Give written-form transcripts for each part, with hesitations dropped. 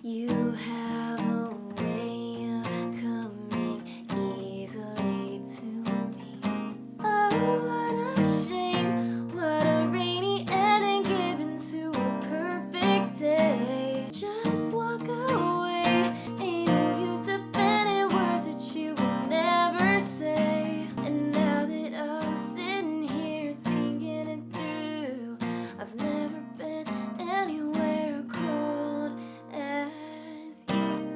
You have a way of coming easily to me. Oh, what a shame, what a rainy ending given to a perfect day. Just walk away, ain't no use defending words that you will never say. And now that I'm sitting here thinking it through, I've never been anywhere cold as you.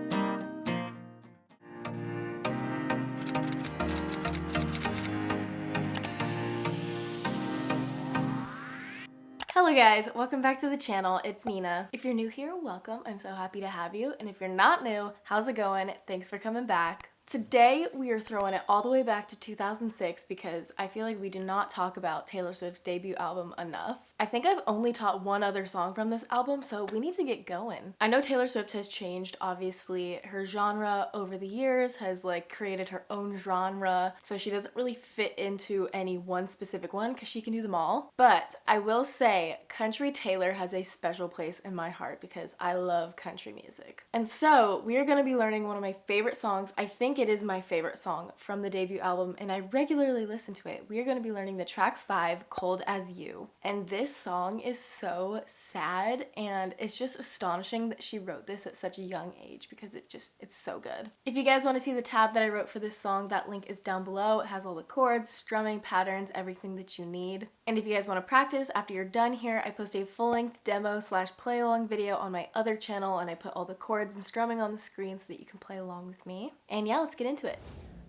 Hello guys, welcome back to the channel. It's Nina. If you're new here, welcome. I'm so happy to have you. And if you're not new, how's it going? Thanks for coming back. Today we are throwing it all the way back to 2006 because I feel like we do not talk about Taylor Swift's debut album enough. I think I've only taught one other song from this album, so we need to get going. I know Taylor Swift has changed, obviously. Her genre over the years has created her own genre, so she doesn't really fit into any one specific one because she can do them all. But I will say, Country Taylor has a special place in my heart because I love country music. And so we are going to be learning one of my favorite songs. I think it is my favorite song from the debut album, and I regularly listen to it. We are going to be learning the track 5, Cold as You. And this song is so sad, and it's just astonishing that she wrote this at such a young age because it's so good. If you guys want to see the tab that I wrote for this song, that link is down below. It has all the chords, strumming, patterns, everything that you need. And if you guys want to practice after you're done here, I post a full-length demo / play along video on my other channel, and I put all the chords and strumming on the screen so that you can play along with me. And yeah, let's get into it.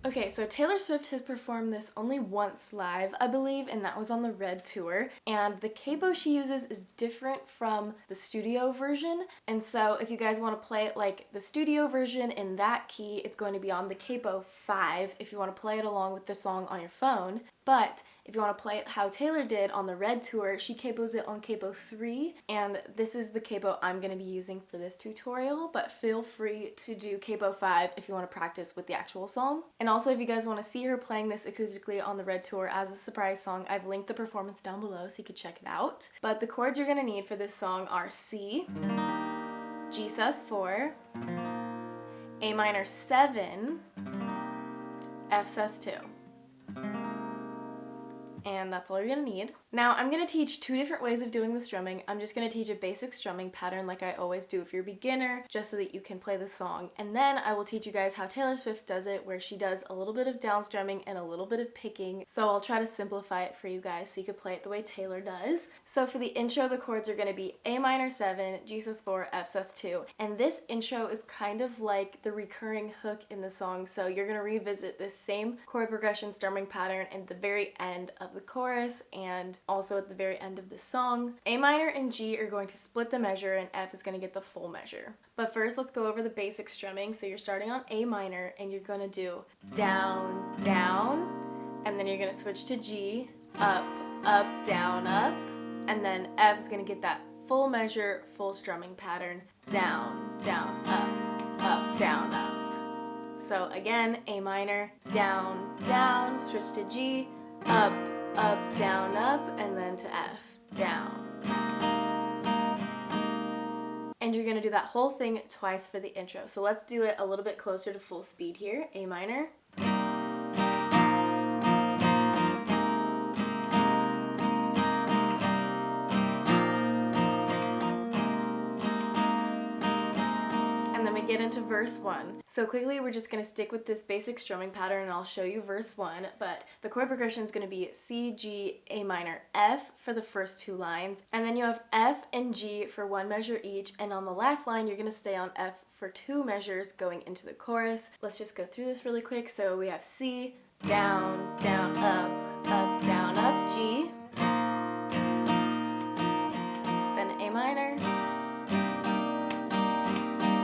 Okay, so Taylor Swift has performed this only once live, I believe, and that was on the Red Tour. And the capo she uses is different from the studio version. And so if you guys want to play it like the studio version in that key, it's going to be on the capo 5 if you want to play it along with the song on your phone. But if you want to play it how Taylor did on the Red Tour, she capos it on capo 3, and this is the capo I'm going to be using for this tutorial, but feel free to do capo 5 if you want to practice with the actual song. And also, if you guys want to see her playing this acoustically on the Red Tour as a surprise song, I've linked the performance down below so you can check it out. But the chords you're going to need for this song are C, G sus4, A minor 7, F sus2. And that's all you're gonna need. Now, I'm gonna teach 2 different ways of doing the strumming. I'm just gonna teach a basic strumming pattern like I always do if you're a beginner, just so that you can play the song. And then I will teach you guys how Taylor Swift does it, where she does a little bit of down strumming and a little bit of picking. So I'll try to simplify it for you guys so you can play it the way Taylor does. So for the intro, the chords are gonna be A minor 7, G sus4, F sus2. And this intro is kind of like the recurring hook in the song. So you're gonna revisit this same chord progression strumming pattern at the very end of the chorus and also at the very end of the song. A minor and G are going to split the measure, and F is going to get the full measure. But first, let's go over the basic strumming. So you're starting on A minor, and you're going to do down, down, and then you're going to switch to G, up, up, down, up, and then F is going to get that full measure, full strumming pattern, down, down, up, down, up. So again, A minor, down, down, switch to G, up, up, down, up, and then to F, down. And you're gonna do that whole thing twice for the intro. So let's do it a little bit closer to full speed here. A minor. And then we get into verse 1. So quickly, we're just going to stick with this basic strumming pattern, and I'll show you verse 1, but the chord progression is going to be C, G, A minor, F for the first 2 lines, and then you have F and G for 1 measure each, and on the last line, you're going to stay on F for 2 measures going into the chorus. Let's just go through this really quick. So we have C, down, down, up, down, up, G, then A minor,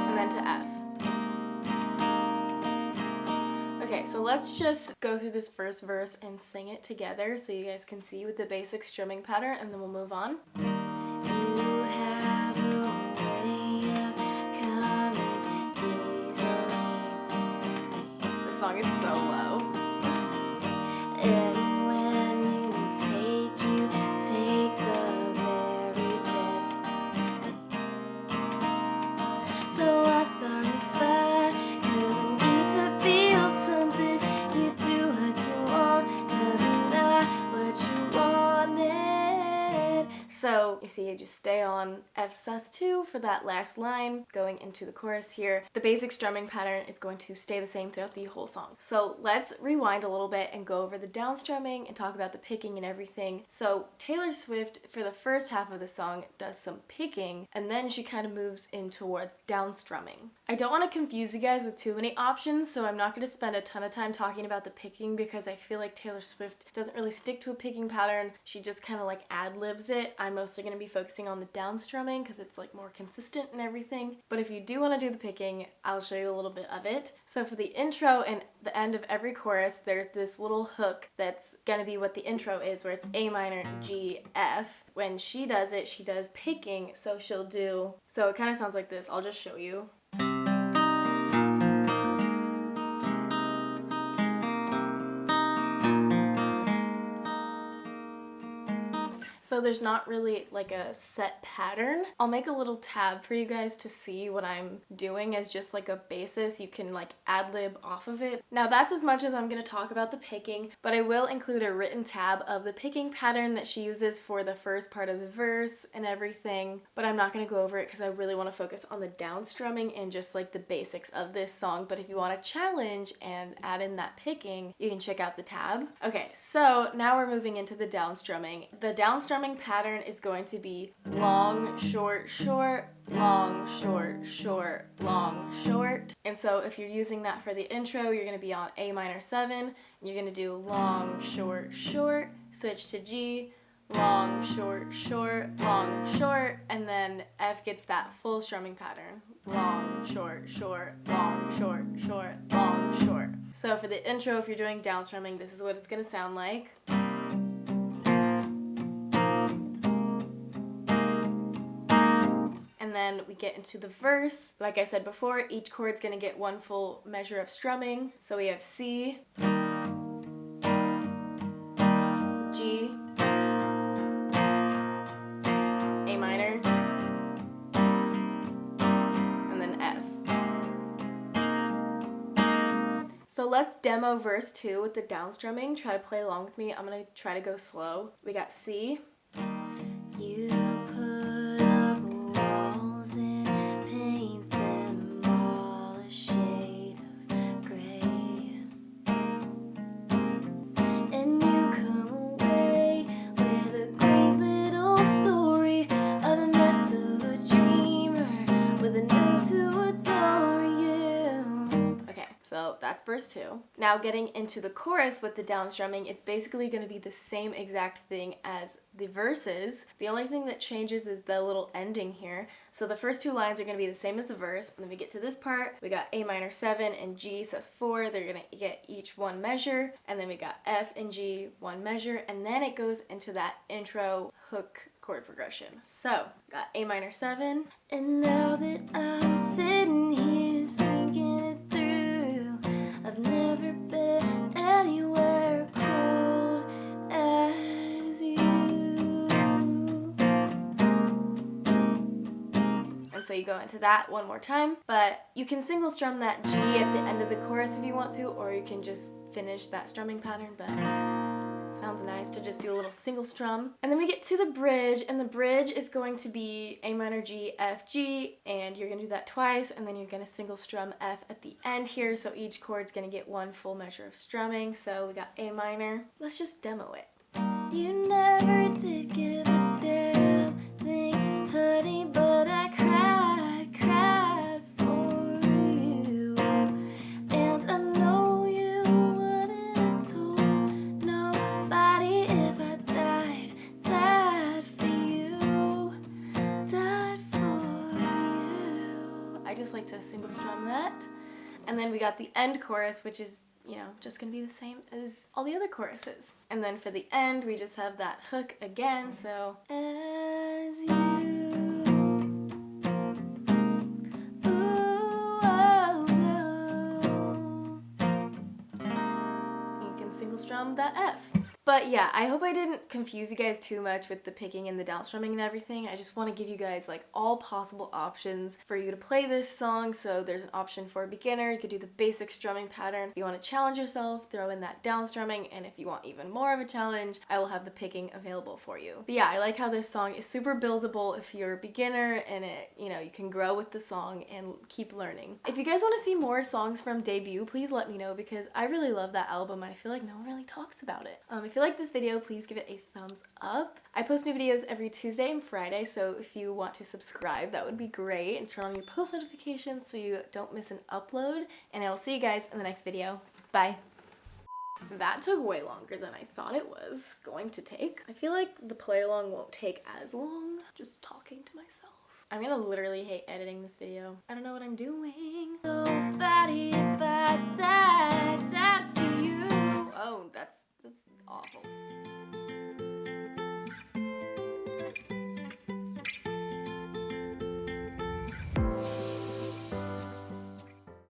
and then to F. Okay, so let's just go through this first verse and sing it together so you guys can see with the basic strumming pattern, and then we'll move on. You have a way of coming easily to me. This song is so low. And when you take the very best of me. So I start a fire, 'cause I need to feel something. You do what you want, 'cause I'm not what you wanted. So you see, you just stay on F sus2 for that last line going into the chorus here. The basic strumming pattern is going to stay the same throughout the whole song. So let's rewind a little bit and go over the down strumming and talk about the picking and everything. So Taylor Swift, for the first half of the song, does some picking, and then she kind of moves in towards down strumming. I don't want to confuse you guys with too many options, so I'm not going to spend a ton of time talking about the picking because I feel like Taylor Swift doesn't really stick to a picking pattern. She just kind of like ad-libs it. I'm mostly going to be focusing on the down strumming because it's like more consistent and everything. But if you do want to do the picking, I'll show you a little bit of it. So for the intro and the end of every chorus, there's this little hook that's going to be what the intro is, where it's A minor, G, F. When she does it, she does picking, so she'll do, so it kind of sounds like this. I'll just show you. So there's not really like a set pattern. I'll make a little tab for you guys to see what I'm doing as just like a basis. You can like ad-lib off of it. Now that's as much as I'm going to talk about the picking, but I will include a written tab of the picking pattern that she uses for the first part of the verse and everything, but I'm not going to go over it because I really want to focus on the down strumming and just like the basics of this song. But if you want to challenge and add in that picking, you can check out the tab. Okay, so now we're moving into the down strumming. The down strumming pattern is going to be long, short, short, long, short, short, long, short. And so if you're using that for the intro, you're going to be on A minor 7, and you're going to do long, short, short, switch to G, long, short, short, long, short, and then F gets that full strumming pattern. Long, short, short, long, short, short, long, short. So for the intro, if you're doing down strumming, this is what it's going to sound like. And then we get into the verse. Like I said before, each chord's gonna get one full measure of strumming. So we have C, G, A minor, and then F. So let's demo verse 2 with the down strumming. Try to play along with me. I'm gonna try to go slow. We got C. You put up walls and paint them all a shade of gray, and you come away with a great little story of the mess of a dreamer with a note to adore you. Okay, so that's verse 2. Now getting into the chorus with the down strumming, it's basically going to be the same exact thing as the verses. The only thing that changes is the little ending here. So the first two lines are going to be the same as the verse, and then we get to this part, we got A minor 7 and G sus4, they're going to get each one measure, and then we got F and G one measure, and then it goes into that intro hook chord progression. So got A minor 7, and now that I'm sitting here thinking it through, I've never been anywhere cold as you. And so you go into that one more time, but you can single strum that G at the end of the chorus if you want to, or you can just finish that strumming pattern, but it sounds nice to just do a little single strum. And then we get to the bridge, and the bridge is going to be A minor, G, F, G, and you're gonna do that twice, and then you're gonna single strum F at the end here, so each chord's gonna get one full measure of strumming. So we got A minor. Let's just demo it. You never did give a damn thing, honey, but I cried for you. And I know you wouldn't have told nobody if I died for you, died for you. I just like to single strum that. And then we got the end chorus, which is, you know, just gonna be the same as all the other choruses. And then for the end, we just have that hook again, so as you. Ooh, oh, oh. You can single strum that F. But yeah, I hope I didn't confuse you guys too much with the picking and the downstrumming and everything. I just want to give you guys like all possible options for you to play this song. So there's an option for a beginner. You could do the basic strumming pattern. If you want to challenge yourself, throw in that downstrumming. And if you want even more of a challenge, I will have the picking available for you. But yeah, I like how this song is super buildable if you're a beginner, and it, you know, you can grow with the song and keep learning. If you guys want to see more songs from Debut, please let me know, because I really love that album and I feel like no one really talks about it. If you like this video, please give it a thumbs up. I post new videos every Tuesday and Friday, so if you want to subscribe, that would be great, and turn on your post notifications so you don't miss an upload, and I will see you guys in the next video. Bye. That took way longer than I thought it was going to take. I feel like the play along won't take as long, just talking to myself. I'm gonna literally hate editing this video. I don't know what I'm doing.